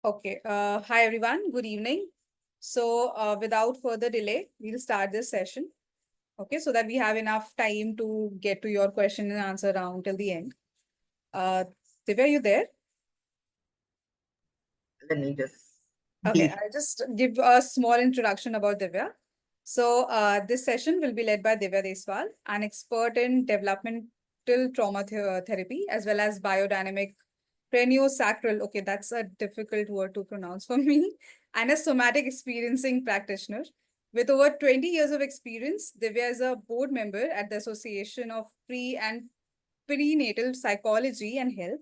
Okay. Hi, everyone. Good evening. So, without further delay, we'll start this session. Okay, so that we have enough time to get to your question and answer round till the end. Uh, Divya, are you there? Let me just Okay, be. I'll just give a small introduction about Divya. So, this session will be led by Divya Deswal, an expert in developmental trauma therapy as well as biodynamic craniosacral. Okay, that's a difficult word to pronounce for me. And a somatic experiencing practitioner. With over 20 years of experience, Divya is a board member at the Association of Pre and Perinatal Psychology and Health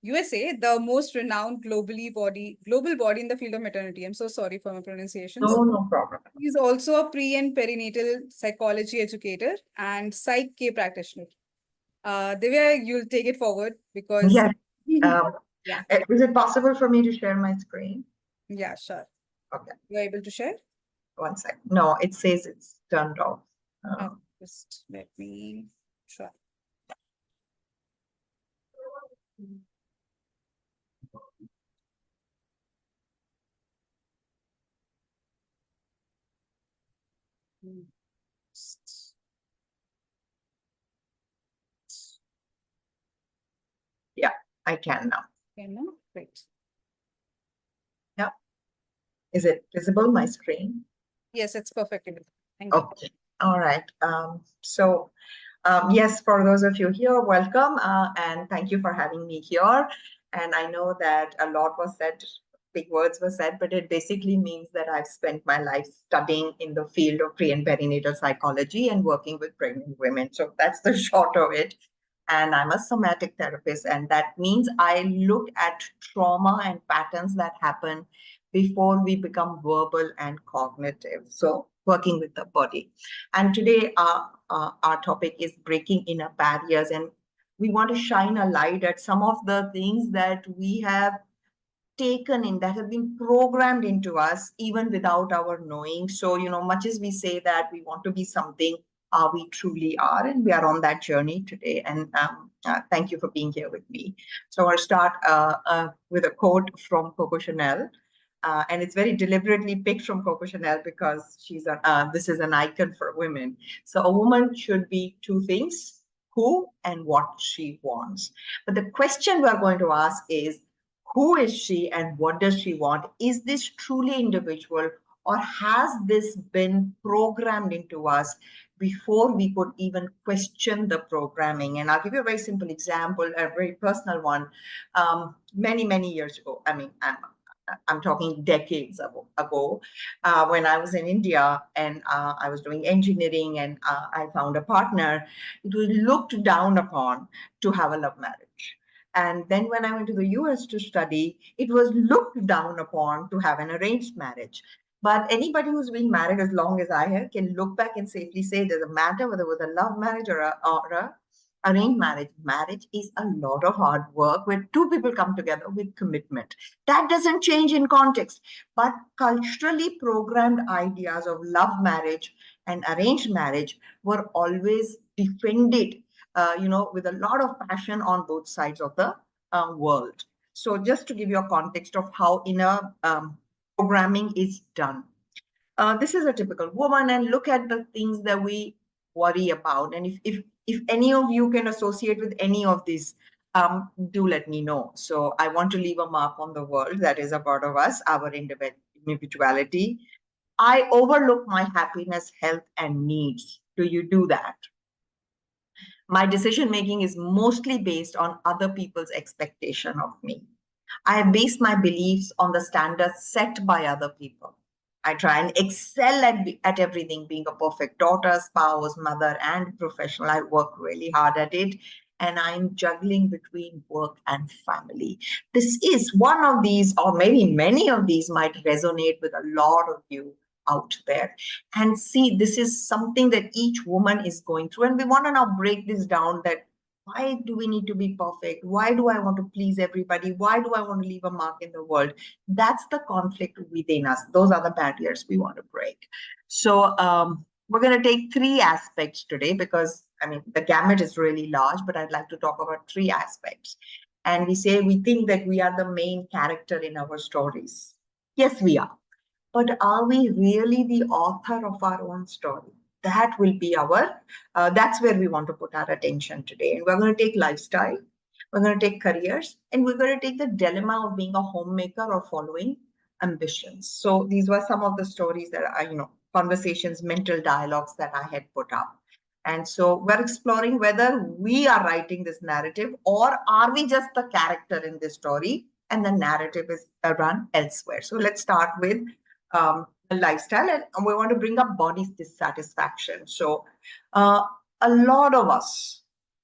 USA, the most renowned global body in the field of maternity. I'm so sorry for my pronunciations. No, no problem. He's also a pre and perinatal psychology educator and psych K practitioner. Divya, you'll take it forward because Yes. Um, yeah, is it possible for me to share my screen? yeah, sure. Okay, You're able to share? one sec. No, it says it's turned off. Uh, Um, just let me try. yeah, I can now. Okay, no? Great. Yeah. Is it visible, my screen? Yes, it's perfectly visible. Thank you. Okay. All right. Yes, for those of you here, welcome, and thank you for having me here. And I know that a lot was said, big words were said, but it basically means that I've spent my life studying in the field of pre and perinatal psychology and working with pregnant women. So that's the short of it. And I'm a somatic therapist, and that means I look at trauma and patterns that happen before we become verbal and cognitive. So working with the body. And today, our topic is breaking inner barriers. And we want to shine a light at some of the things that we have taken in, that have been programmed into us, even without our knowing. So, much as we say that we want to be something, we truly are. And we are on that journey today. And thank you for being here with me. So I'll start with a quote from Coco Chanel. And it's very deliberately picked from Coco Chanel because this is an icon for women. So a woman should be two things: who and what she wants. But the question we're going to ask is, who is she and what does she want? Is this truly individual, or has this been programmed into us before we could even question the programming? And I'll give you a very simple example, a very personal one. Many, many years ago, I'm talking decades ago, when I was in India and I was doing engineering and I found a partner. It was looked down upon to have a love marriage. And then when I went to the US to study, it was looked down upon to have an arranged marriage. But anybody who's been married as long as I have can look back and safely say it doesn't matter whether it was a love marriage or a arranged marriage. Marriage is a lot of hard work where two people come together with commitment. That doesn't change in context, but culturally programmed ideas of love marriage and arranged marriage were always defended, with a lot of passion on both sides of the world. So just to give you a context of how inner programming is done. This is a typical woman, and look at the things that we worry about. And if any of you can associate with any of these, do let me know. So I want to leave a mark on the world that is a part of us, our individuality. I overlook my happiness, health, and needs. Do you do that? My decision making is mostly based on other people's expectation of me. I have based my beliefs on the standards set by other people. I try and excel at everything, being a perfect daughter, spouse, mother, and professional. I work really hard at it. And I'm juggling between work and family. This is one of these, or maybe many of these, might resonate with a lot of you out there. And see, this is something that each woman is going through. And we want to now break this down, that why do we need to be perfect? Why do I want to please everybody? Why do I want to leave a mark in the world? That's the conflict within us. Those are the barriers we want to break. So we're going to take three aspects today because, I mean, the gamut is really large, but I'd like to talk about three aspects. And we say we think that we are the main character in our stories. Yes, we are. But are we really the author of our own story? That will be that's where we want to put our attention today. And we're going to take lifestyle, we're going to take careers, and we're going to take the dilemma of being a homemaker or following ambitions. So these were some of the stories that are, conversations, mental dialogues that I had put up. And so we're exploring whether we are writing this narrative or are we just the character in this story and the narrative is run elsewhere. So let's start with the lifestyle, and we want to bring up body dissatisfaction. So a lot of us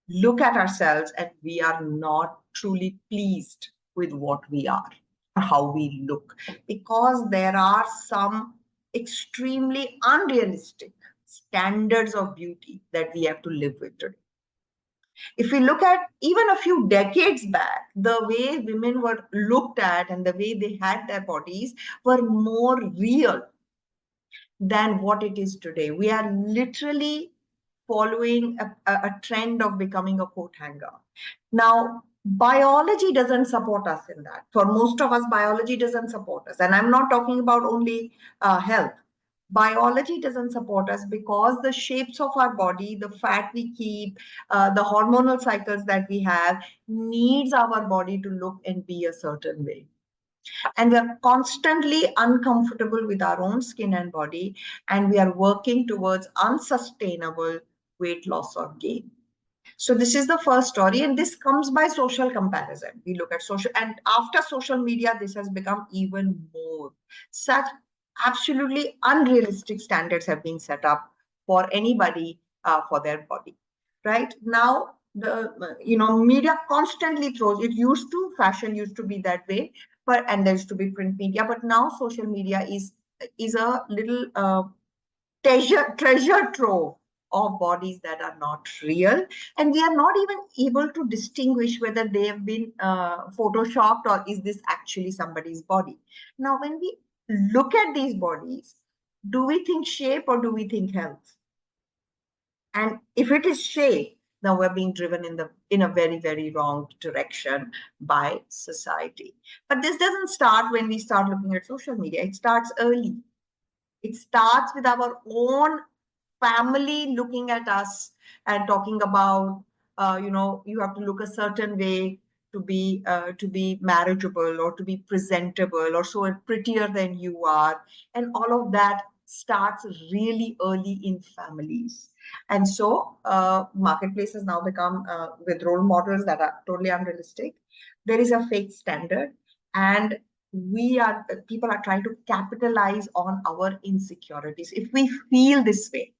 look at ourselves and we are not truly pleased with what we are, how we look, because there are some extremely unrealistic standards of beauty that we have to live with today. If we look at even a few decades back, the way women were looked at and the way they had their bodies were more real than what it is today. We are literally following a trend of becoming a coat hanger. Now, biology doesn't support us in that. For most of us, biology doesn't support us. And I'm not talking about only health. Biology doesn't support us because the shapes of our body, the fat we keep, the hormonal cycles that we have needs our body to look and be a certain way. And we are constantly uncomfortable with our own skin and body, and we are working towards unsustainable weight loss or gain. So this is the first story, and this comes by social comparison. We look at social, and after social media, this has become even more. Such absolutely unrealistic standards have been set up for anybody for their body. Right now, the media constantly throws. It used to fashion used to be that way, and there used to be print media, but now social media is a little treasure trove of bodies that are not real, and we are not even able to distinguish whether they have been photoshopped or is this actually somebody's body. Now, when we look at these bodies, do we think shape or do we think health? And if it is shape, now we're being driven in a very, very wrong direction by society. But this doesn't start when we start looking at social media. It starts early. It starts with our own family looking at us and talking about, you have to look a certain way to be marriageable or to be presentable or so prettier than you are, and all of that starts really early in families. And so marketplace has now become with role models that are totally unrealistic. There is a fake standard, and people are trying to capitalize on our insecurities. If we feel this way,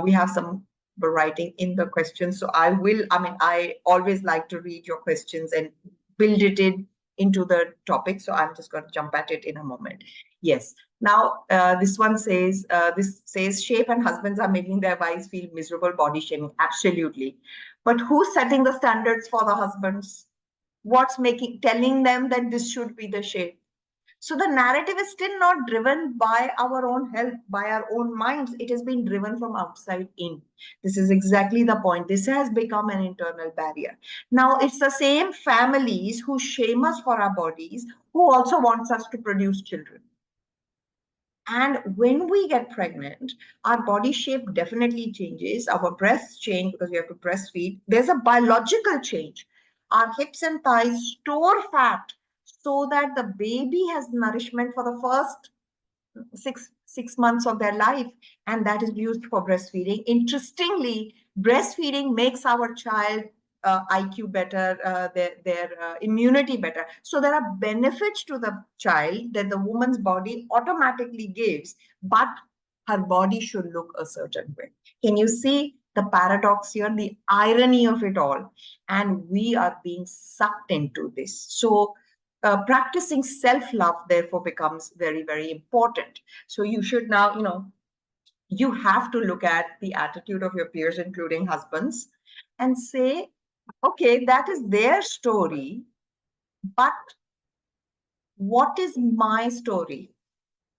we have some writing in the questions, so I always like to read your questions and build it into the topic, so I'm just going to jump at it in a moment. Yes. Now, this says shape and husbands are making their wives feel miserable, body shaming. Absolutely. But who's setting the standards for the husbands? What's telling them that this should be the shape? So the narrative is still not driven by our own health, by our own minds. It has been driven from outside in. This is exactly the point. This has become an internal barrier. Now, it's the same families who shame us for our bodies who also wants us to produce children. And when we get pregnant, our body shape definitely changes. Our breasts change because we have to breastfeed. There's a biological change. Our hips and thighs store fat so that the baby has nourishment for the first six months of their life, and that is used for breastfeeding. Interestingly, breastfeeding makes our child IQ better, their immunity better. So there are benefits to the child that the woman's body automatically gives, but her body should look a certain way. Can you see the paradox here, the irony of it all? And we are being sucked into this. So practicing self-love therefore becomes very, very important. So you should now, you have to look at the attitude of your peers, including husbands, and say, okay, that is their story, but what is my story?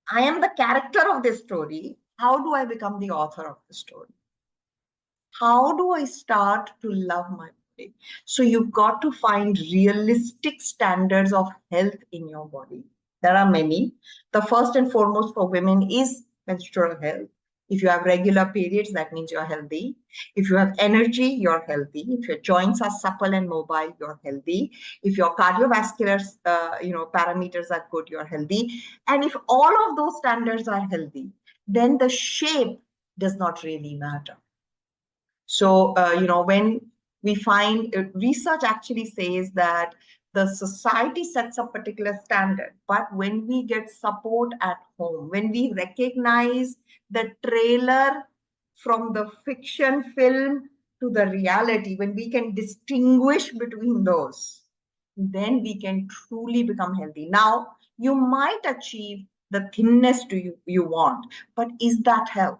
I am the character of this story. How do I become the author of the story? How do I start to love my body? So you've got to find realistic standards of health in your body. There are many. The first and foremost for women is menstrual health. If you have regular periods, that means you're healthy. If you have energy, you're healthy. If your joints are supple and mobile, you're healthy. If your cardiovascular, parameters are good, you're healthy. And if all of those standards are healthy, then the shape does not really matter. So, when we find research actually says that the society sets a particular standard, but when we get support at home, when we recognize the trailer from the fiction film to the reality, when we can distinguish between those, then we can truly become healthy. Now, you might achieve the thinness you want, but is that health?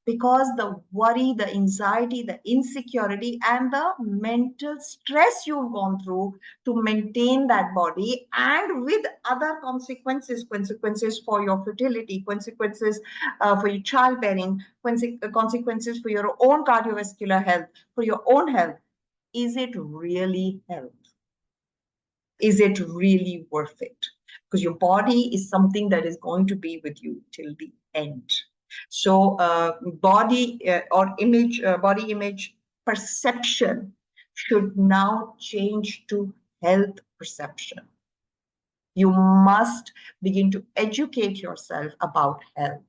Because the worry, the anxiety, the insecurity, and the mental stress you've gone through to maintain that body, and with other consequences for your fertility, consequences for your childbearing, consequences for your own cardiovascular health, for your own health. Is it really health? Is it really worth it? Because your body is something that is going to be with you till the end. So body image perception should now change to health perception. You must begin to educate yourself about health.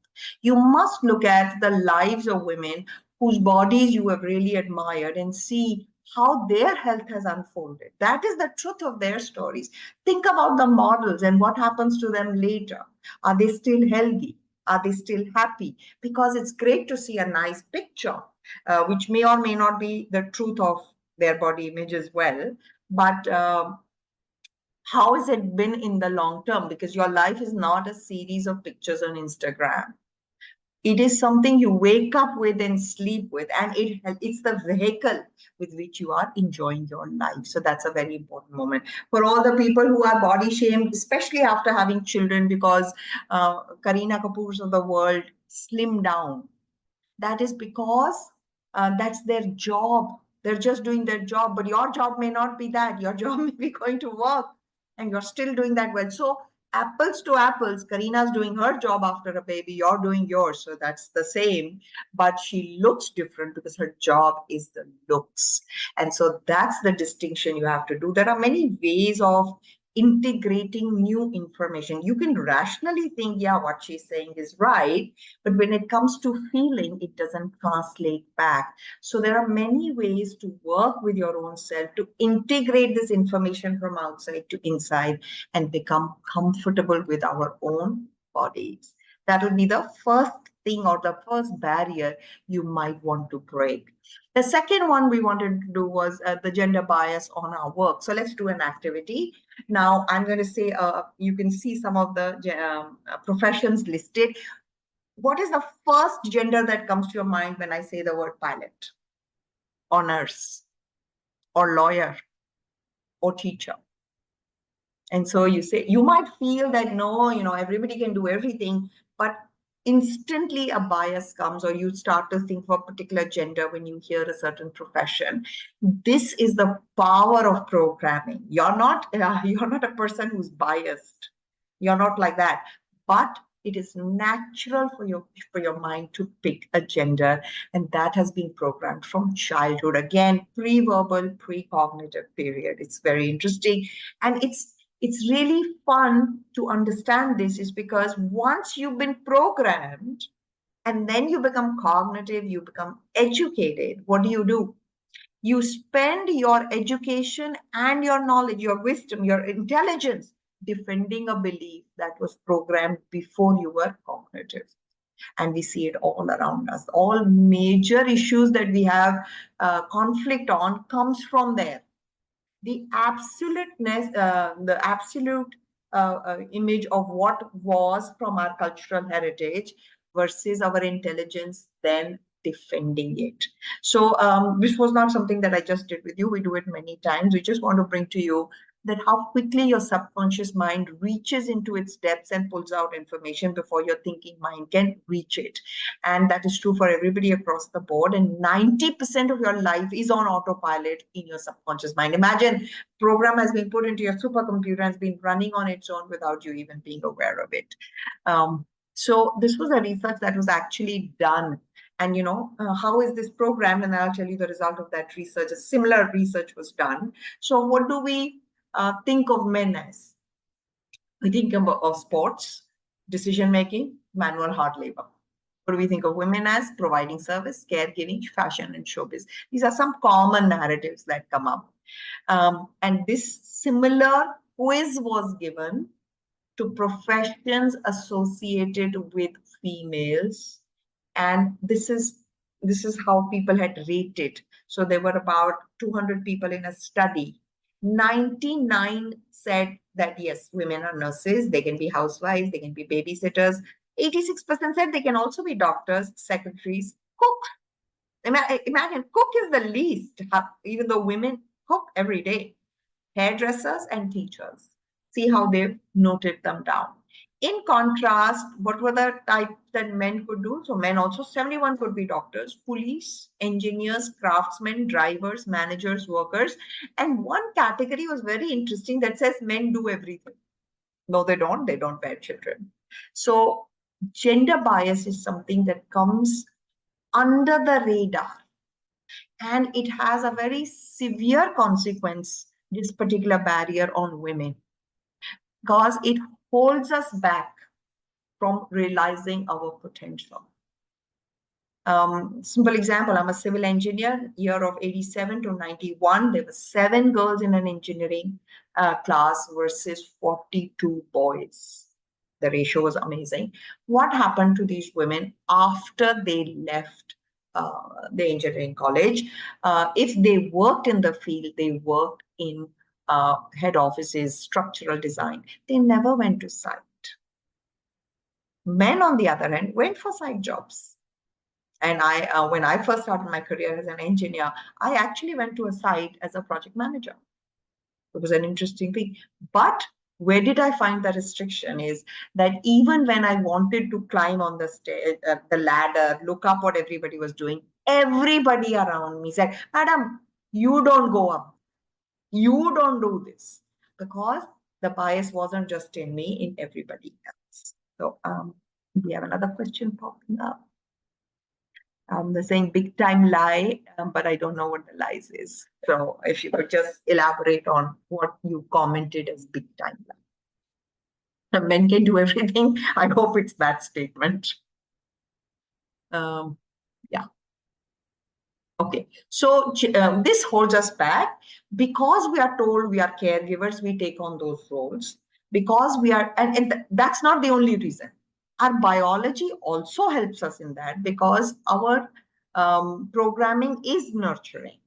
You must look at the lives of women whose bodies you have really admired and see how their health has unfolded. That is the truth of their stories. Think about the models and what happens to them later. Are they still healthy? Are they still happy? Because it's great to see a nice picture, which may or may not be the truth of their body image as well. But how has it been in the long term? Because your life is not a series of pictures on Instagram. It is something you wake up with and sleep with, and it's the vehicle with which you are enjoying your life. So that's a very important moment for all the people who are body shamed, especially after having children, because Kareena Kapoor's of the world slim down. That is because that's their job. They're just doing their job, but your job may not be that. Your job may be going to work, and you're still doing that well. So apples to apples, Karina's doing her job after a baby, you're doing yours. So that's the same, but she looks different because her job is the looks. And so that's the distinction you have to do. There are many ways of integrating new information. You can rationally think, yeah, what she's saying is right, but when it comes to feeling, it doesn't translate back. So there are many ways to work with your own self to integrate this information from outside to inside and become comfortable with our own bodies. That will be the first thing or the first barrier you might want to break. The second one we wanted to do was the gender bias on our work. So let's do an activity. Now I'm going to say, you can see some of the professions listed. What is the first gender that comes to your mind when I say the word pilot, or nurse, or lawyer, or teacher? And so you say, you might feel that no, everybody can do everything, but instantly a bias comes, or you start to think of a particular gender when you hear a certain profession. This is the power of programming. You're not a person who's biased. You're not like that. But it is natural for your mind to pick a gender, and that has been programmed from childhood. Again, pre-verbal, pre-cognitive period. It's very interesting, and it's really fun to understand this, is because once you've been programmed and then you become cognitive, you become educated, what do? You spend your education and your knowledge, your wisdom, your intelligence defending a belief that was programmed before you were cognitive. And we see it all around us. All major issues that we have conflict on comes from there. The absoluteness, the absolute image of what was from our cultural heritage versus our intelligence, then defending it. So this was not something that I just did with you. We do it many times. We just want to bring to you that how quickly your subconscious mind reaches into its depths and pulls out information before your thinking mind can reach it. And that is true for everybody across the board. And 90% of your life is on autopilot in your subconscious mind. Imagine program has been put into your supercomputer and has been running on its own without you even being aware of it. So this was a research that was actually done. And how is this programmed? And I'll tell you the result of that research. A similar research was done. So what do we think of men as? We think of sports, decision making, manual hard labor. What do we think of women as? Providing service, caregiving, fashion, and showbiz. These are some common narratives that come up. And this similar quiz was given to professions associated with females, and this is how people had rated. So there were about 200 people in a study. 99 said that yes, women are nurses, they can be housewives, they can be babysitters. 86% said they can also be doctors, secretaries, cooks. Imagine, cook is the least, even though women cook every day. Hairdressers and teachers. See how they've noted them down. In contrast, what were the types that men could do? So men also, 71 could be doctors, police, engineers, craftsmen, drivers, managers, workers. And one category was very interesting that says men do everything. No, they don't. They don't bear children. So gender bias is something that comes under the radar. And it has a very severe consequence, this particular barrier on women, because it holds us back from realizing our potential. Simple example, I'm a civil engineer, year of 87 to 91, there were 7 girls in an engineering class versus 42 boys. The ratio was amazing. What happened to these women after they left the engineering college? If they worked in the field, they worked in head offices, structural design. They never went to site. Men, on the other hand, went for site jobs. And when I first started my career as an engineer, I actually went to a site as a project manager. It was an interesting thing. But where did I find the restriction is that even when I wanted to climb on the ladder, look up what everybody was doing, everybody around me said, "Madam, you don't go up. You don't do this." Because the bias wasn't just in me, in everybody else. So we have another question popping up. They're saying big time lie, but I don't know what the lies is. So if you could just elaborate on what you commented as big time lie. Men can do everything. I hope it's that statement. Yeah. Okay. So this holds us back because we are told we are caregivers, we take on those roles because we are, and that's not the only reason. Our biology also helps us in that because our programming is nurturing.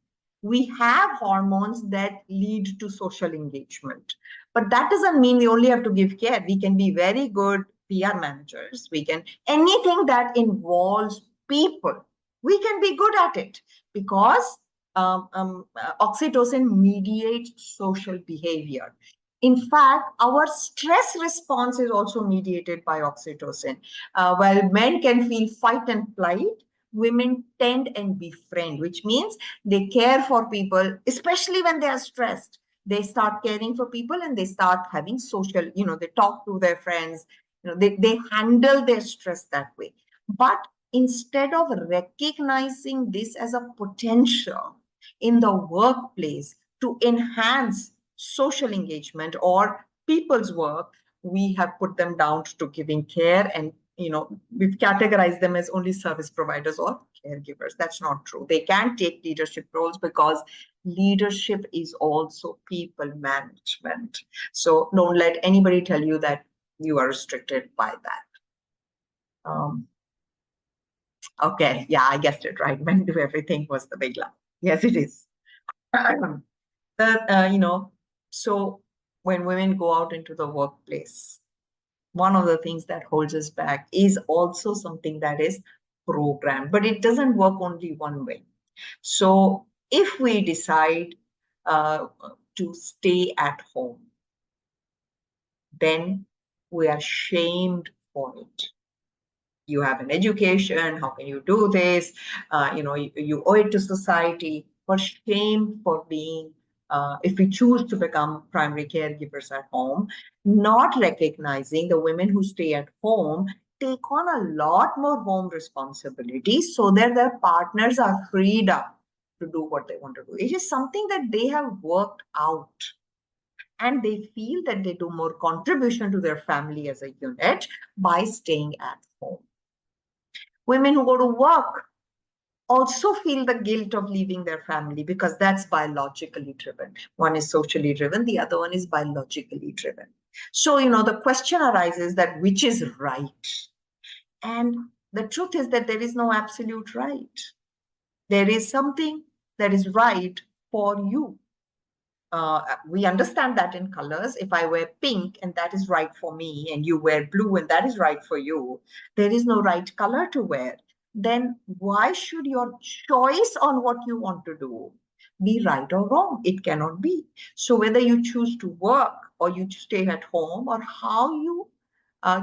We have hormones that lead to social engagement, but that doesn't mean we only have to give care. We can be very good PR managers. We can, anything that involves people, we can be good at it because oxytocin mediates social behavior. In fact, our stress response is also mediated by oxytocin. While men can feel fight and flight, women tend and befriend, which means they care for people, especially when they are stressed. They start caring for people and they start having social, they talk to their friends, they handle their stress that way. But instead of recognizing this as a potential in the workplace to enhance social engagement or people's work, we have put them down to giving care, and we've categorized them as only service providers or caregivers. That's not true. They can take leadership roles because leadership is also people management. So don't let anybody tell you that you are restricted by that. Okay, yeah, I guessed it right. Men do everything was the big lie. Yes, it is. So when women go out into the workplace, one of the things that holds us back is also something that is programmed, but it doesn't work only one way. So if we decide to stay at home, then we are shamed for it. You have an education, how can you do this? You owe it to society. For shame for being, if we choose to become primary caregivers at home, not recognizing the women who stay at home take on a lot more home responsibilities so that their partners are freed up to do what they want to do. It is something that they have worked out, and they feel that they do more contribution to their family as a unit by staying at home. Women who go to work also feel the guilt of leaving their family because that's biologically driven. One is socially driven, the other one is biologically driven. So, the question arises that which is right? And the truth is that there is no absolute right. There is something that is right for you. We understand that in colors. If I wear pink and that is right for me, and you wear blue and that is right for you, there is no right color to wear. Then why should your choice on what you want to do be right or wrong? It cannot be. So whether you choose to work or you stay at home, or how you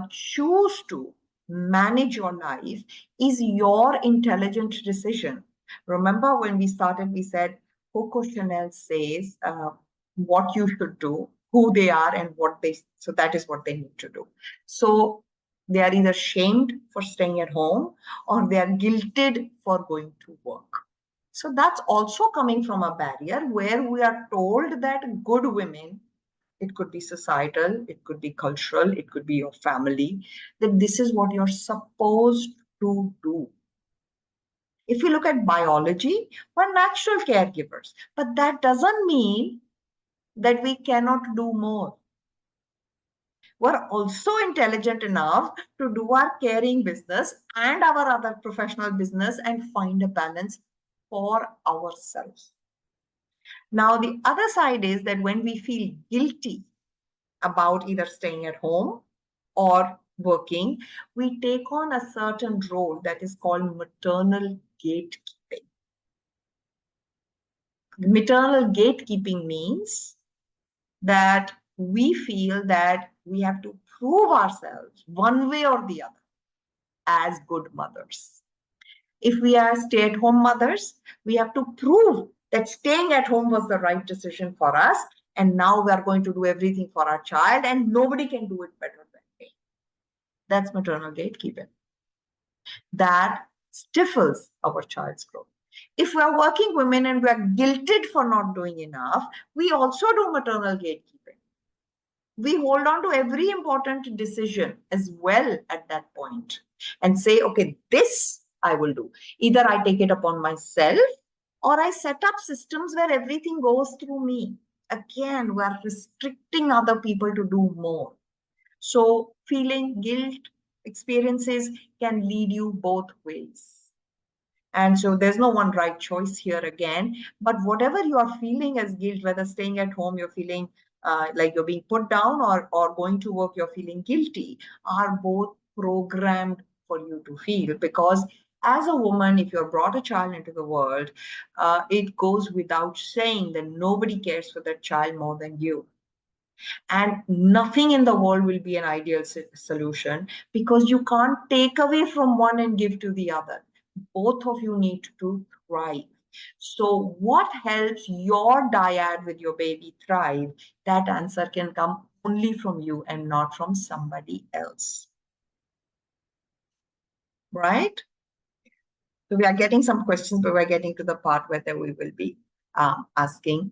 choose to manage your life, is your intelligent decision. Remember when we started, we said Coco Chanel says what you should do, who they are, and so that is what they need to do. So they are either shamed for staying at home or they are guilted for going to work. So that's also coming from a barrier where we are told that good women, it could be societal, it could be cultural, it could be your family, that this is what you're supposed to do. If you look at biology, we're natural caregivers, but that doesn't mean that we cannot do more. We're also intelligent enough to do our caring business and our other professional business and find a balance for ourselves. Now, the other side is that when we feel guilty about either staying at home or working, we take on a certain role that is called maternal gatekeeping. Maternal gatekeeping means that we feel that we have to prove ourselves one way or the other as good mothers. If we are stay-at-home mothers, we have to prove that staying at home was the right decision for us, and now we are going to do everything for our child, and nobody can do it better than me. That's maternal gatekeeping. That stifles our child's growth. If we are working women and we are guilted for not doing enough, we also do maternal gatekeeping. We hold on to every important decision as well at that point and say, okay, this I will do. Either I take it upon myself or I set up systems where everything goes through me. Again, we are restricting other people to do more. So feeling guilt experiences can lead you both ways. And so there's no one right choice here again. But whatever you are feeling as guilt, whether staying at home, you're feeling like you're being put down, or going to work, you're feeling guilty, are both programmed for you to feel. Because as a woman, if you're brought a child into the world, it goes without saying that nobody cares for that child more than you. And nothing in the world will be an ideal solution, because you can't take away from one and give to the other. Both of you need to thrive. So what helps your dyad with your baby thrive? That answer can come only from you and not from somebody else. Right? So we are getting some questions, but we're getting to the part where we will be asking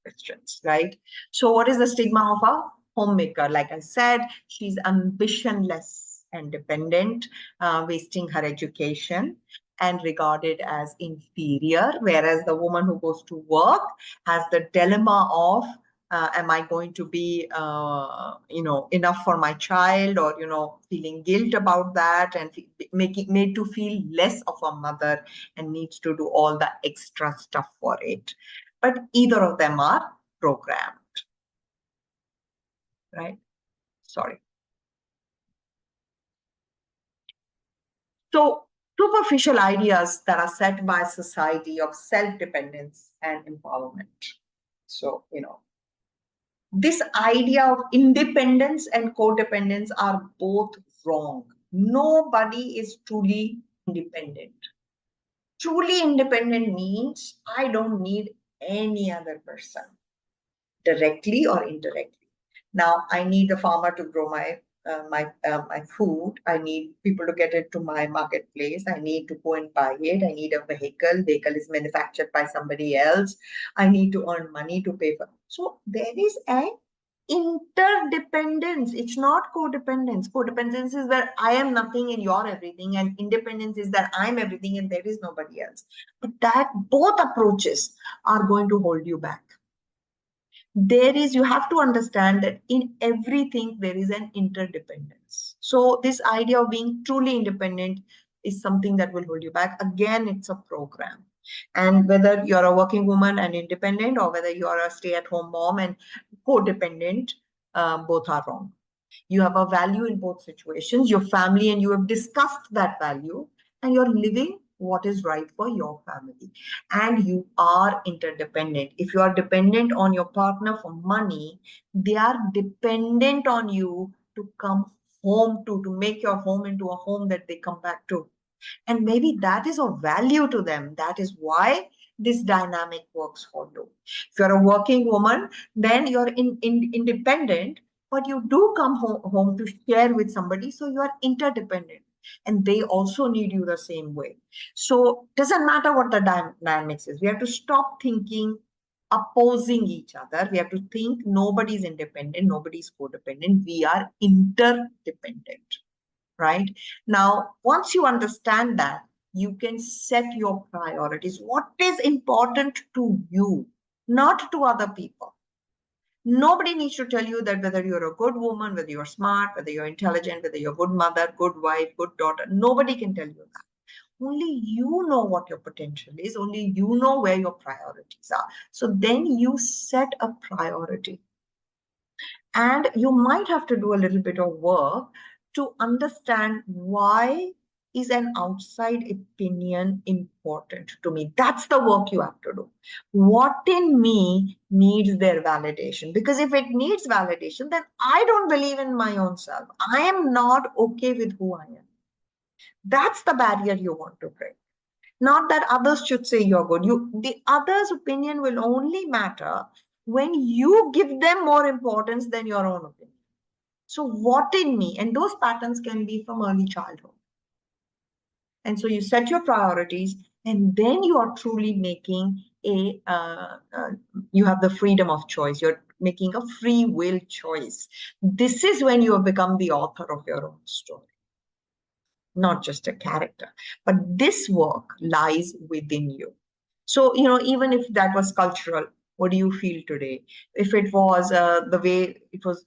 questions, right? So what is the stigma of a homemaker? Like I said, she's ambitionless and dependent, wasting her education and regarded as inferior, whereas the woman who goes to work has the dilemma of, am I going to be, enough for my child, or, feeling guilt about that and made to feel less of a mother and needs to do all the extra stuff for it. But either of them are programmed, right? Sorry. So superficial ideas that are set by society of self-dependence and empowerment. So, this idea of independence and codependence are both wrong. Nobody is truly independent. Truly independent means I don't need any other person, directly or indirectly. Now, I need a farmer to grow my food. I need people to get it to my marketplace. I need to go and buy it. I need a vehicle. Vehicle is manufactured by somebody else. I need to earn money to pay for. So there is an interdependence. It's not codependence. Codependence is where I am nothing and you're everything, and independence is that I'm everything and there is nobody else. But that both approaches are going to hold you back. You have to understand that in everything there is an interdependence. So this idea of being truly independent is something that will hold you back. Again, it's a program. And whether you're a working woman and independent, or whether you're a stay-at-home mom and codependent, both are wrong. You have a value in both situations. Your family and you have discussed that value, and you're living what is right for your family. And you are interdependent. If you are dependent on your partner for money, they are dependent on you to come home to make your home into a home that they come back to. And maybe that is of value to them. That is why this dynamic works for you. If you're a working woman, then you're independent, but you do come home to share with somebody. So you are interdependent, and they also need you the same way. So it doesn't matter what the dynamics is. We have to stop thinking opposing each other. We have to think nobody's independent, nobody's codependent. We are interdependent. Right? Now, once you understand that, you can set your priorities. What is important to you, not to other people. Nobody needs to tell you that whether you're a good woman, whether you're smart, whether you're intelligent, whether you're a good mother, good wife, good daughter. Nobody can tell you that. Only you know what your potential is. Only you know where your priorities are. So then you set a priority. And you might have to do a little bit of work to understand why is an outside opinion important to me. That's the work you have to do. What in me needs their validation? Because if it needs validation, then I don't believe in my own self. I am not okay with who I am. That's the barrier you want to break. Not that others should say you're good. The other's opinion will only matter when you give them more importance than your own opinion. So what in me? And those patterns can be from early childhood. And so you set your priorities, and then you are truly making you have the freedom of choice. You're making a free will choice. This is when you have become the author of your own story, not just a character. But this work lies within you. So, even if that was cultural, what do you feel today? If it was the way it was,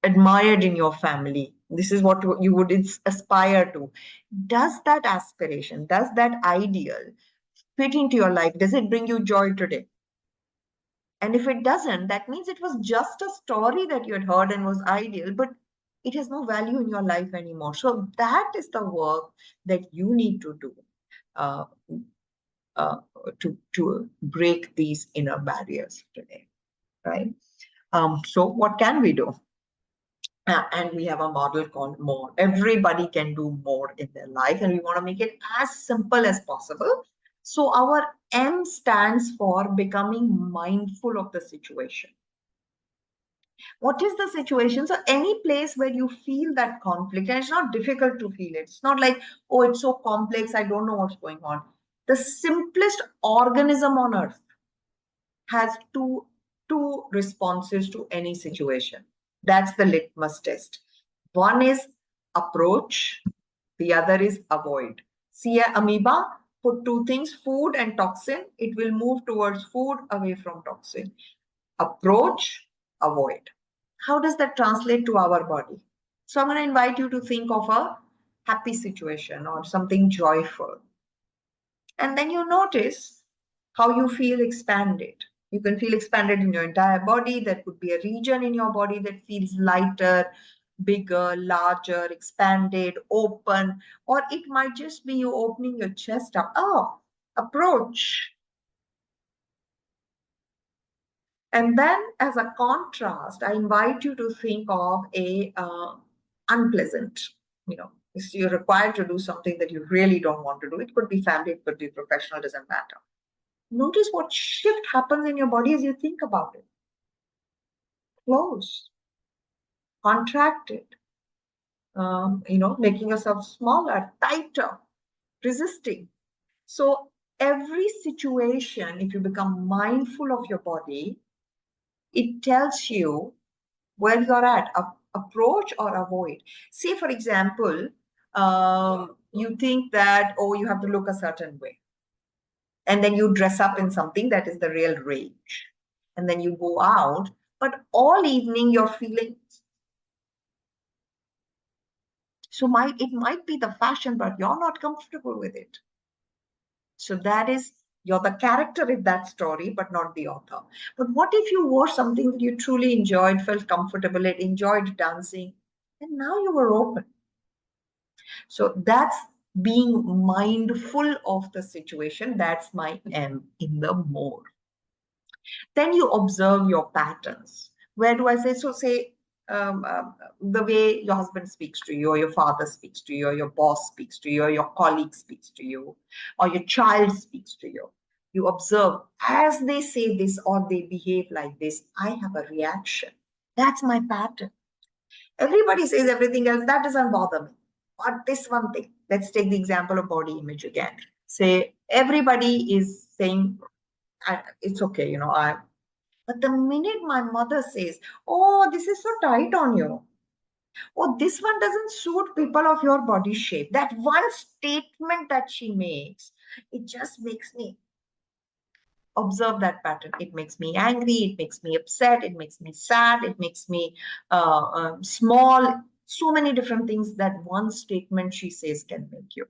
admired in your family, this is what you would aspire to. Does that aspiration, does that ideal fit into your life? Does it bring you joy today? And if it doesn't, that means it was just a story that you had heard and was ideal, but it has no value in your life anymore. So that is the work that you need to do uh, uh, to break these inner barriers today, right? So what can we do? And we have a model called more. Everybody can do more in their life, and we want to make it as simple as possible. So our M stands for becoming mindful of the situation. What is the situation? So any place where you feel that conflict, and it's not difficult to feel it. It's not like, oh, it's so complex, I don't know what's going on. The simplest organism on earth has two responses to any situation. That's the litmus test. One is approach, the other is avoid. See an amoeba, put two things, food and toxin, it will move towards food, away from toxin. Approach, avoid. How does that translate to our body? So I'm going to invite you to think of a happy situation or something joyful. And then you notice how you feel expanded. You can feel expanded in your entire body. There could be a region in your body that feels lighter, bigger, larger, expanded, open, or it might just be you opening your chest up. Oh, approach. And then as a contrast, I invite you to think of a unpleasant, if you're required to do something that you really don't want to do. It could be family, it could be professional, doesn't matter. Notice what shift happens in your body as you think about it. Closed, contracted, making yourself smaller, tighter, resisting. So every situation, if you become mindful of your body, it tells you where you're at, approach or avoid. Say, for example, you think that, oh, you have to look a certain way. And then you dress up in something that is the real rage. And then you go out, but all evening you're feeling. So it might be the fashion, but you're not comfortable with it. So that is, you're the character in that story, but not the author. But what if you wore something that you truly enjoyed, felt comfortable, and enjoyed dancing, and now you were open? So that's being mindful of the situation. That's my M in the more. Then you observe your patterns. Where do I say? So say the way your husband speaks to you, or your father speaks to you, or your boss speaks to you, or your colleague speaks to you, or your child speaks to you. You observe as they say this or they behave like this, I have a reaction. That's my pattern. Everybody says everything else. That doesn't bother me. But this one thing, let's take the example of body image again. Say everybody is saying, it's okay, but the minute my mother says, oh, this is so tight on you, oh, this one doesn't suit people of your body shape, that one statement that she makes, it just makes me observe that pattern. It makes me angry, it makes me upset, it makes me sad, it makes me small. So many different things that one statement she says can make you.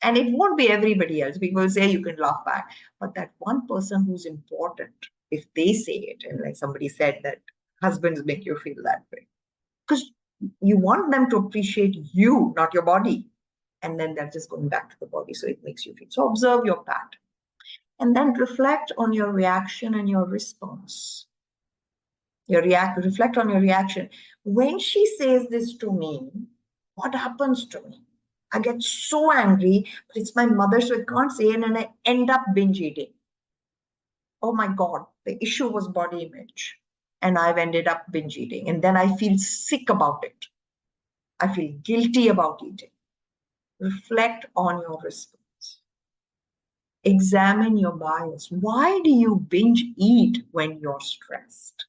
And it won't be everybody else. People say you can laugh back, but that one person who's important, if they say it, and like somebody said that husbands make you feel that way, because you want them to appreciate you, not your body. And then that's just going back to the body. So it makes you feel. So observe your pattern. And then reflect on your reaction and your response. Reflect on your reaction. When she says this to me, what happens to me? I get so angry, but it's my mother, so I can't say it, and I end up binge eating. Oh my God, the issue was body image. And I've ended up binge eating. And then I feel sick about it. I feel guilty about eating. Reflect on your response. Examine your bias. Why do you binge eat when you're stressed?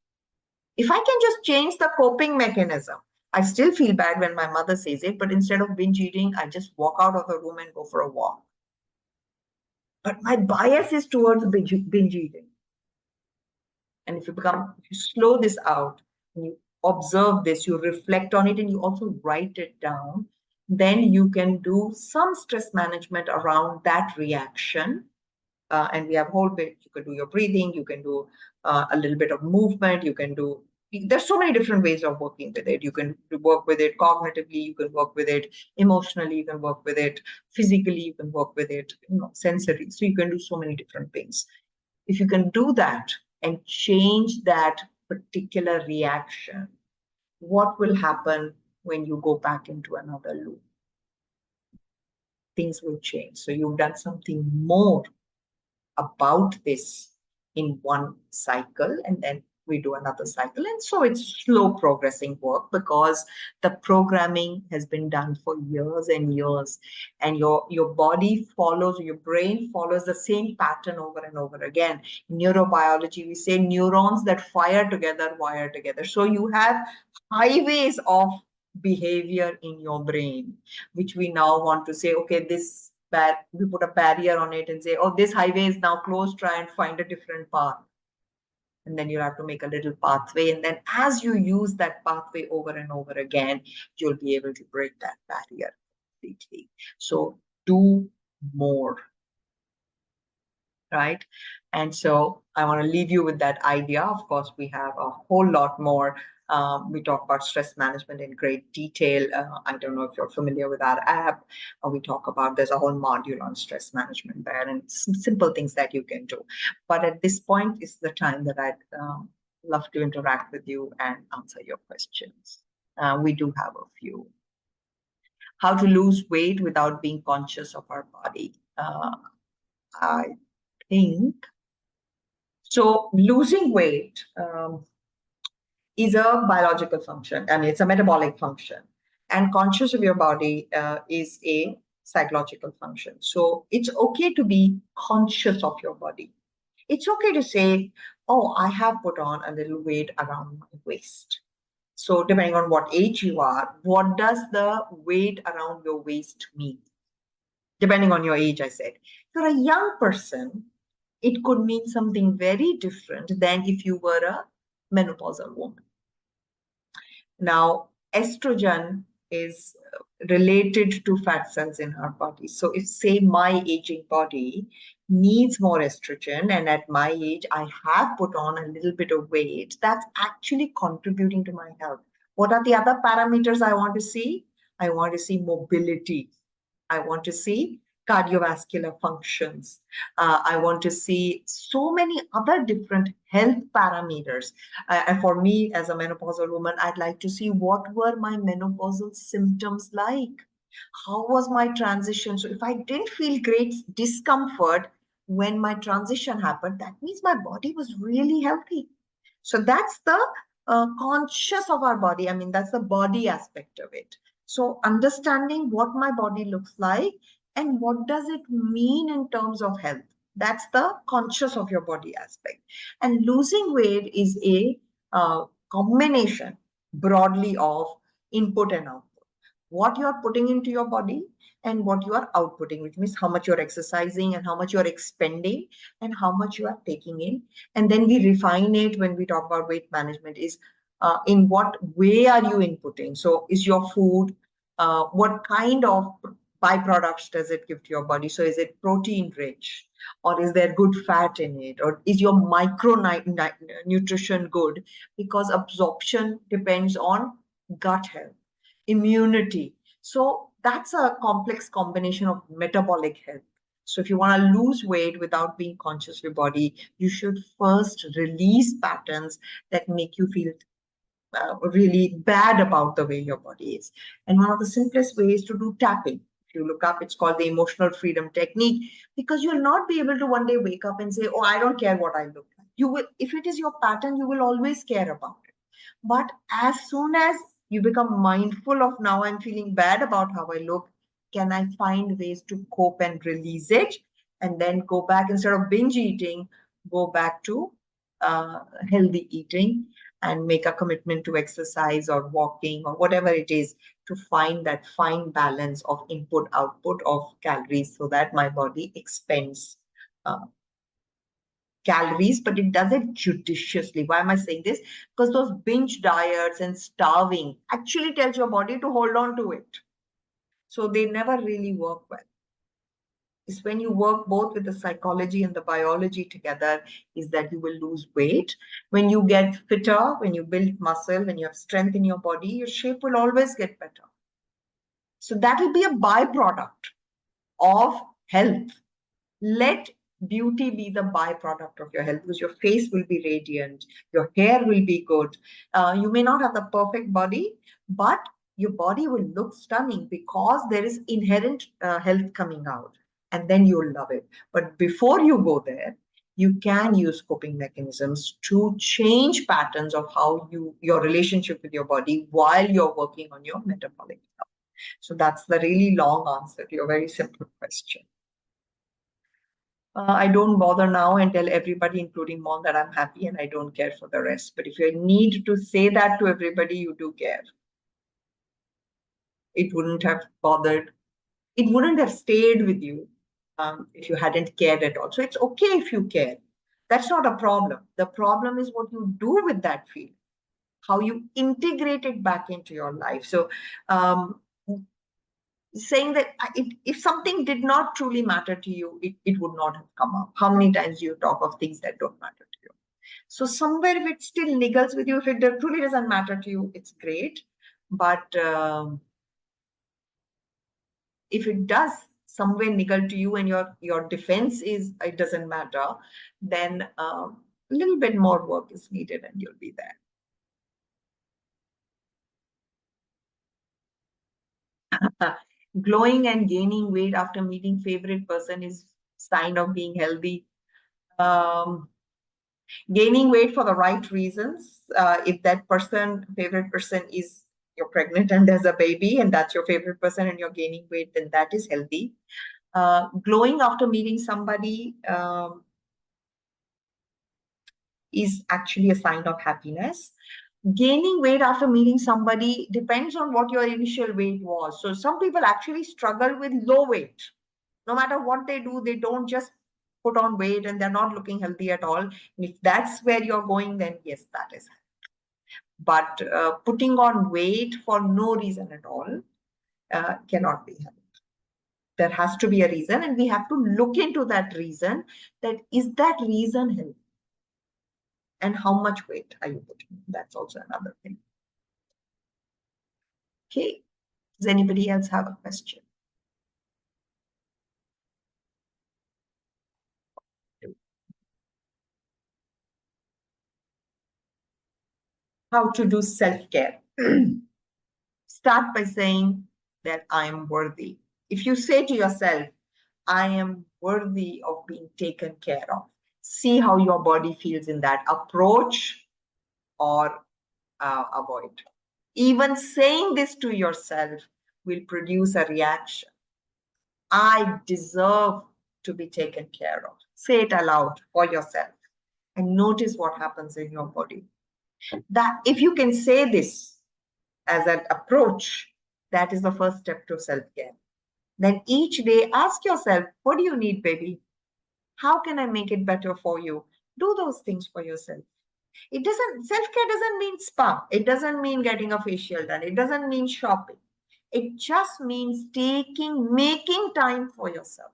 If I can just change the coping mechanism, I still feel bad when my mother says it, but instead of binge eating, I just walk out of the room and go for a walk. But my bias is towards binge eating. And if you slow this out, and you observe this, you reflect on it, and you also write it down, then you can do some stress management around that reaction. And we have a whole bit, you can do your breathing, you can do a little bit of movement, there's so many different ways of working with it. You can work with it cognitively, you can work with it emotionally, you can work with it physically, you can work with it sensory. So you can do so many different things. If you can do that and change that particular reaction, what will happen when you go back into another loop? Things will change. So you've done something more about this in one cycle, and then we do another cycle. And so it's slow progressing work, because the programming has been done for years and years, and your body follows, your brain follows the same pattern over and over again. In neurobiology, we say neurons that fire together wire together. So you have highways of behavior in your brain, which we now want to say, okay, we put a barrier on it and say, oh, this highway is now closed, try and find a different path. And then you have to make a little pathway. And then as you use that pathway over and over again, you'll be able to break that barrier completely. So do more, right? And so I want to leave you with that idea. Of course, we have a whole lot more We talk about stress management in great detail. I don't know if you're familiar with our app. We talk about, there's a whole module on stress management there and some simple things that you can do. But at this point is the time that I'd love to interact with you and answer your questions. We do have a few. How to lose weight without being conscious of our body. I think so. Losing weight is a biological function. I mean, it's a metabolic function, and conscious of your body is a psychological function. So it's okay to be conscious of your body. It's okay to say, "Oh, I have put on a little weight around my waist." So depending on what age you are, what does the weight around your waist mean? Depending on your age, I said. For a young person, it could mean something very different than if you were a menopausal woman. Now, estrogen is related to fat cells in our body. So if, say, my aging body needs more estrogen, and at my age, I have put on a little bit of weight, that's actually contributing to my health. What are the other parameters I want to see? I want to see mobility. I want to see cardiovascular functions. I want to see so many other different health parameters. And for me, as a menopausal woman, I'd like to see what were my menopausal symptoms like. How was my transition? So if I didn't feel great discomfort when my transition happened, that means my body was really healthy. So that's the conscious of our body. I mean, that's the body aspect of it. So understanding what my body looks like and what does it mean in terms of health. That's the conscious of your body aspect. And losing weight is a combination broadly of input and output. What you are putting into your body and what you are outputting, which means how much you're exercising and how much you're expending and how much you are taking in. And then we refine it when we talk about weight management is in what way are you inputting? So is your food, what kind of byproducts does it give to your body? So is it protein rich, or is there good fat in it, or is your nutrition good? Because absorption depends on gut health, immunity. So that's a complex combination of metabolic health. So if you want to lose weight without being conscious of your body, you should first release patterns that make you feel really bad about the way your body is. And one of the simplest ways to do tapping. If you look up, it's called the emotional freedom technique, because you'll not be able to one day wake up and say, "Oh, I don't care what I look like." You will, if it is your pattern, you will always care about it. But as soon as you become mindful of, now I'm feeling bad about how I look, can I find ways to cope and release it? And then go back, instead of binge eating, go back to healthy eating and make a commitment to exercise or walking or whatever it is, to find that fine balance of input output of calories so that my body expends calories, but it does it judiciously. Why am I saying this? Because those binge diets and starving actually tells your body to hold on to it. So they never really work well. It's when you work both with the psychology and the biology together, is that you will lose weight. When you get fitter, when you build muscle, when you have strength in your body, your shape will always get better. So that will be a byproduct of health. Let beauty be the byproduct of your health, because your face will be radiant, your hair will be good. You may not have the perfect body, but your body will look stunning because there is inherent health coming out, and then you'll love it. But before you go there, you can use coping mechanisms to change patterns of how your relationship with your body while you're working on your metabolic health. So that's the really long answer to your very simple question. I don't bother now and tell everybody, including mom, that I'm happy and I don't care for the rest. But if you need to say that to everybody, you do care. It wouldn't have bothered. It wouldn't have stayed with you if you hadn't cared at all. So it's okay if you care. That's not a problem. The problem is what you do with that feeling, how you integrate it back into your life. So saying that if something did not truly matter to you, it would not have come up. How many times do you talk of things that don't matter to you? So somewhere if it still niggles with you, if it truly doesn't matter to you, it's great. But if it does somewhere niggle to you and your defense is it doesn't matter, then a little bit more work is needed and you'll be there. Glowing and gaining weight after meeting favorite person is sign of being healthy. Gaining weight for the right reasons. If that favorite person is you're pregnant and there's a baby and that's your favorite person and you're gaining weight, then that is healthy. Glowing after meeting somebody is actually a sign of happiness. Gaining weight after meeting somebody depends on what your initial weight was. So some people actually struggle with low weight. No matter what they do, they don't just put on weight and they're not looking healthy at all. And if that's where you're going, then yes, that is. But putting on weight for no reason at all cannot be healthy. There has to be a reason, and we have to look into that reason. That is that reason healthy? And how much weight are you putting? That's also another thing. Okay. Does anybody else have a question? How to do self-care? Start by saying that I am worthy. If you say to yourself, I am worthy of being taken care of, see how your body feels in that approach or avoid. Even saying this to yourself will produce a reaction. I deserve to be taken care of. Say it aloud for yourself and notice what happens in your body. That if you can say this as an approach, that is the first step to self-care. Then each day ask yourself, what do you need, baby? How can I make it better for you? Do those things for yourself. Self-care doesn't mean spa. It doesn't mean getting a facial done. It doesn't mean shopping. It just means making time for yourself.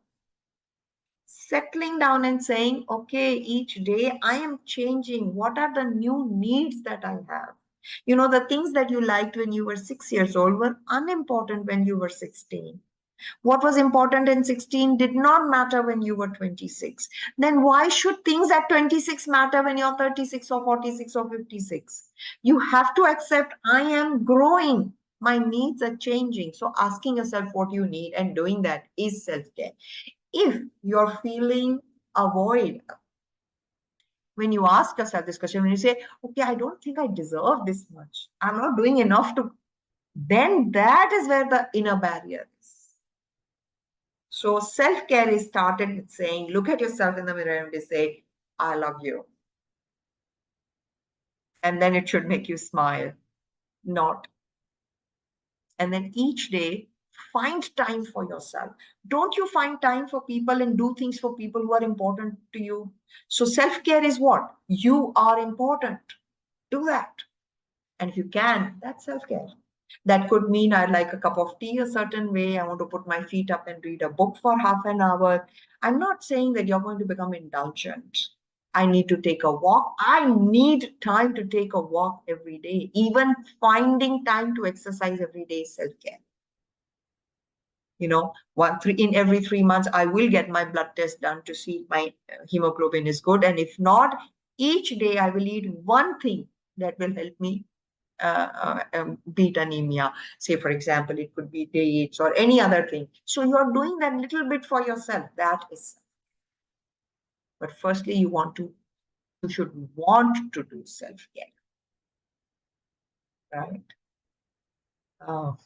Settling down and saying, okay, each day I am changing. What are the new needs that I have? You know, the things that you liked when you were 6 years old were unimportant when you were 16. What was important in 16 did not matter when you were 26. Then why should things at 26 matter when you're 36 or 46 or 56? You have to accept I am growing. My needs are changing. So asking yourself what you need and doing that is self-care. If you're feeling a void, when you ask yourself this question, when you say, okay, I don't think I deserve this much, I'm not doing enough to, then that is where the inner barrier is. So self-care is started with saying, look at yourself in the mirror and say, I love you. And then it should make you smile, not. And then each day, find time for yourself. Don't you find time for people and do things for people who are important to you? So self-care is what? You are important. Do that. And if you can, that's self-care. That could mean I like a cup of tea a certain way. I want to put my feet up and read a book for half an hour. I'm not saying that you're going to become indulgent. I need to take a walk. I need time to take a walk every day. Even finding time to exercise every day is self-care. You know, in every 3 months, I will get my blood test done to see if my hemoglobin is good. And if not, each day I will eat one thing that will help me beat anemia. Say, for example, it could be dates or any other thing. So you're doing that little bit for yourself. That is. But firstly, you should want to do self-care. Right? Oh.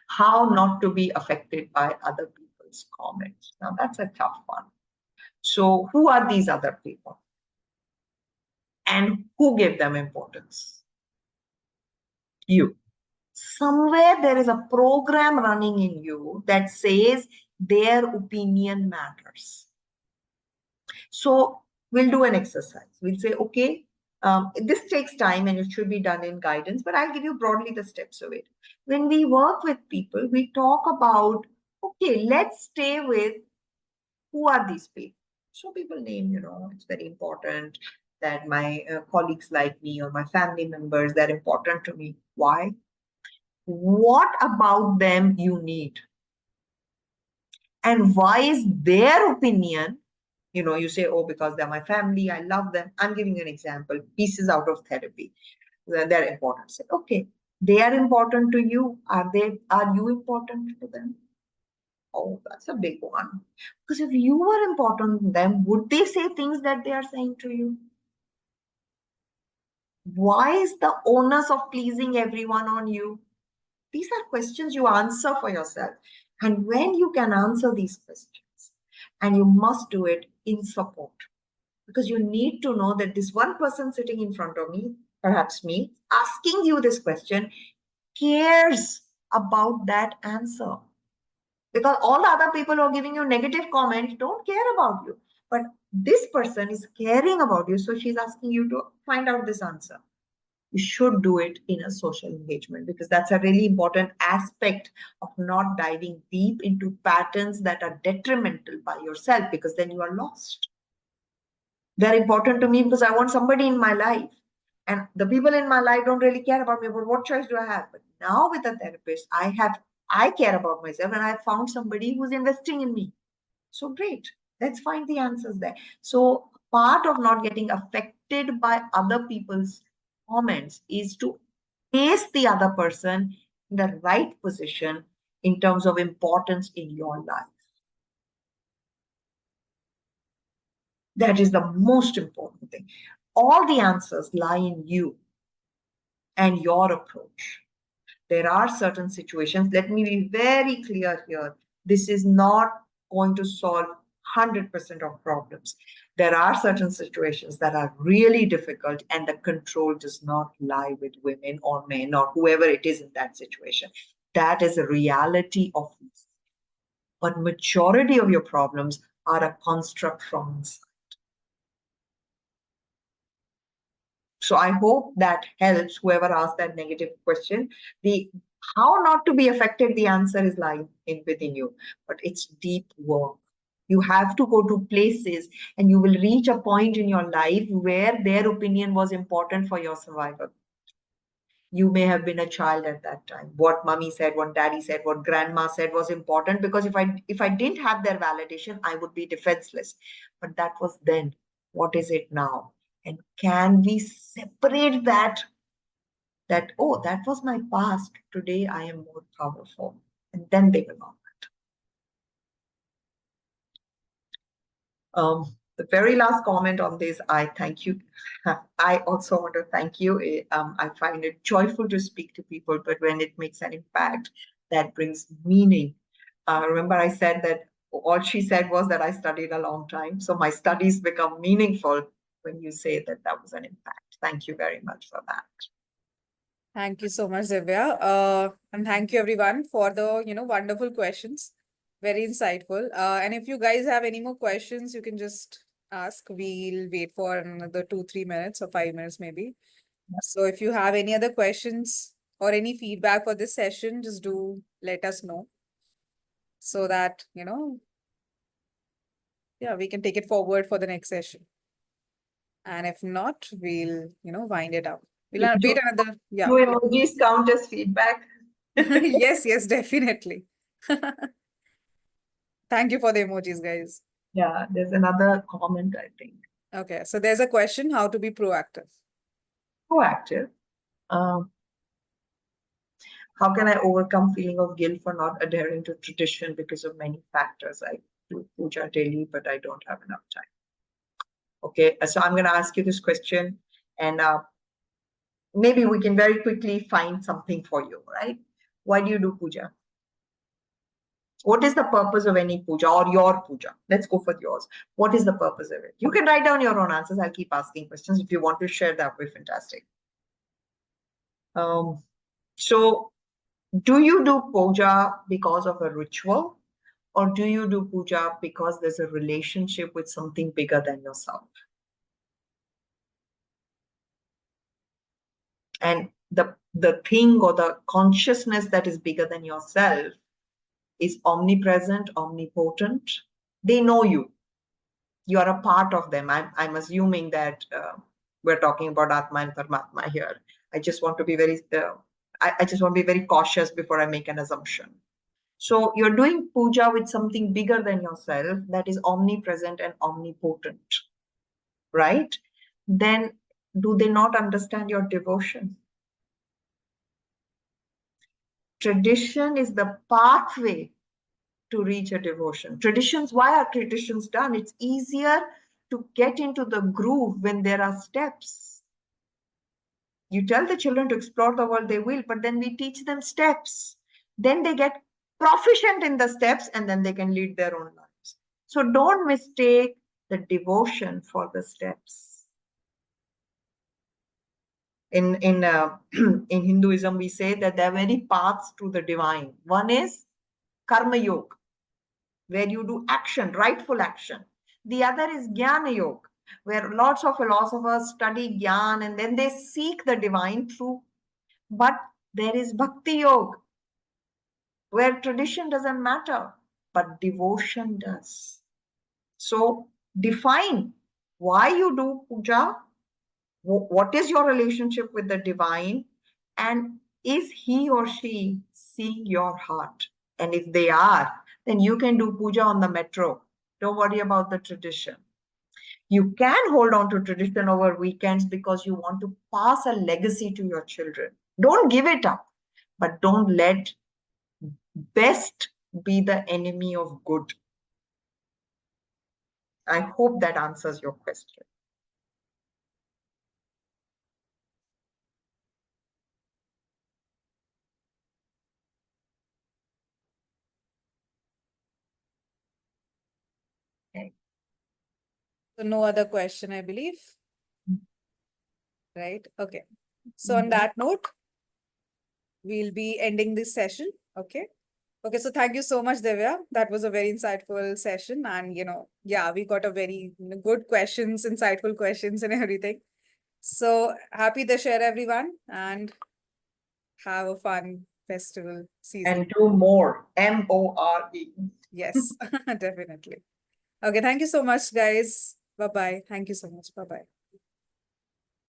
How not to be affected by other people's comments. Now, that's a tough one. So who are these other people? And who gave them importance? You. Somewhere there is a program running in you that says their opinion matters. So we'll do an exercise. We'll say, okay, this takes time and it should be done in guidance, but I'll give you broadly the steps of it. When we work with people, we talk about, okay, let's stay with who are these people? So people name, it's very important that my colleagues like me or my family members, they're important to me. Why? What about them you need? And why is their opinion, you say, oh, because they're my family, I love them. I'm giving you an example, pieces out of therapy. They're important. Say, okay, they are important to you. Are you important to them? Oh, that's a big one. Because if you were important to them, would they say things that they are saying to you? Why is the onus of pleasing everyone on you? These are questions you answer for yourself. And when you can answer these questions, and you must do it in support, because you need to know that this one person sitting in front of me, perhaps me, asking you this question, cares about that answer. Because all the other people who are giving you negative comments don't care about you. But this person is caring about you. So she's asking you to find out this answer. You should do it in a social engagement, because that's a really important aspect of not diving deep into patterns that are detrimental by yourself, because then you are lost. They're important to me because I want somebody in my life. And the people in my life don't really care about me, but what choice do I have? But now with a therapist, I care about myself, and I found somebody who's investing in me. So great. Let's find the answers there. So part of not getting affected by other people's comments is to place the other person in the right position in terms of importance in your life. That is the most important thing. All the answers lie in you and your approach. There are certain situations, let me be very clear here. This is not going to solve 100% of problems. There are certain situations that are really difficult, and the control does not lie with women or men or whoever it is in that situation. That is a reality of this. But majority of your problems are a construct from inside. So I hope that helps whoever asked that negative question. The how not to be affected, the answer is lying within you, but it's deep work. You have to go to places, and you will reach a point in your life where their opinion was important for your survival. You may have been a child at that time. What mommy said, what daddy said, what grandma said was important, because if I didn't have their validation, I would be defenseless. But that was then. What is it now? And can we separate that, oh, that was my past. Today I am more powerful. And then they belong. The very last comment on this, I thank you. I also want to thank you. I find it joyful to speak to people, but when it makes an impact, that brings meaning. Remember, I said that all she said was that I studied a long time. So my studies become meaningful when you say that that was an impact. Thank you very much for that. Thank you so much, Divya. And thank you everyone for the, wonderful questions. Very insightful. And if you guys have any more questions, you can just ask. We'll wait for another 2-3 minutes or 5 minutes maybe. So if you have any other questions or any feedback for this session, just do let us know so that, yeah, we can take it forward for the next session. And if not, we'll, wind it up. We'll wait another, yeah. Do emojis count as feedback? Yes, definitely. Thank you for the emojis, guys. Yeah, there's another comment, I think. Okay, so there's a question, how to be proactive. Proactive. How can I overcome feeling of guilt for not adhering to tradition because of many factors? I do puja daily, but I don't have enough time. Okay, so I'm going to ask you this question, and maybe we can very quickly find something for you, right? Why do you do puja? What is the purpose of any puja or your puja? Let's go for yours. What is the purpose of it? You can write down your own answers. I'll keep asking questions. If you want to share, that would be fantastic. So do you do puja because of a ritual, or do you do puja because there's a relationship with something bigger than yourself? And the thing or the consciousness that is bigger than yourself is omnipresent, omnipotent. They know you. You are a part of them. I'm assuming that we're talking about Atma and Paramatma here. I just want to be very, I just want to be very cautious before I make an assumption. So you're doing puja with something bigger than yourself that is omnipresent and omnipotent, right? Then do they not understand your devotion? Tradition is the pathway to reach a devotion. Traditions, why are traditions done? It's easier to get into the groove when there are steps. You tell the children to explore the world, they will, but then we teach them steps. Then they get proficient in the steps and then they can lead their own lives. So don't mistake the devotion for the steps. In in Hinduism, we say that there are many paths to the divine. One is karma yoga, where you do action, rightful action. The other is jnana yoga, where lots of philosophers study jnana and then they seek the divine through. But there is bhakti yoga, where tradition doesn't matter, but devotion does. So define why you do puja, what is your relationship with the divine, and is he or she seeing your heart? And if they are, then you can do puja on the metro. Don't worry about the tradition. You can hold on to tradition over weekends because you want to pass a legacy to your children. Don't give it up, but don't let best be the enemy of good. I hope that answers your question. Okay. So no other question, I believe. Right? Okay. So on that note, we'll be ending this session. Okay. Okay, so thank you so much, Divya. That was a very insightful session. And, yeah, we got a very good questions, insightful questions and everything. So happy Dussehra, everyone, and have a fun festival season. And do more. MORE. Yes, definitely. Okay, thank you so much, guys. Bye-bye. Thank you so much. Bye-bye.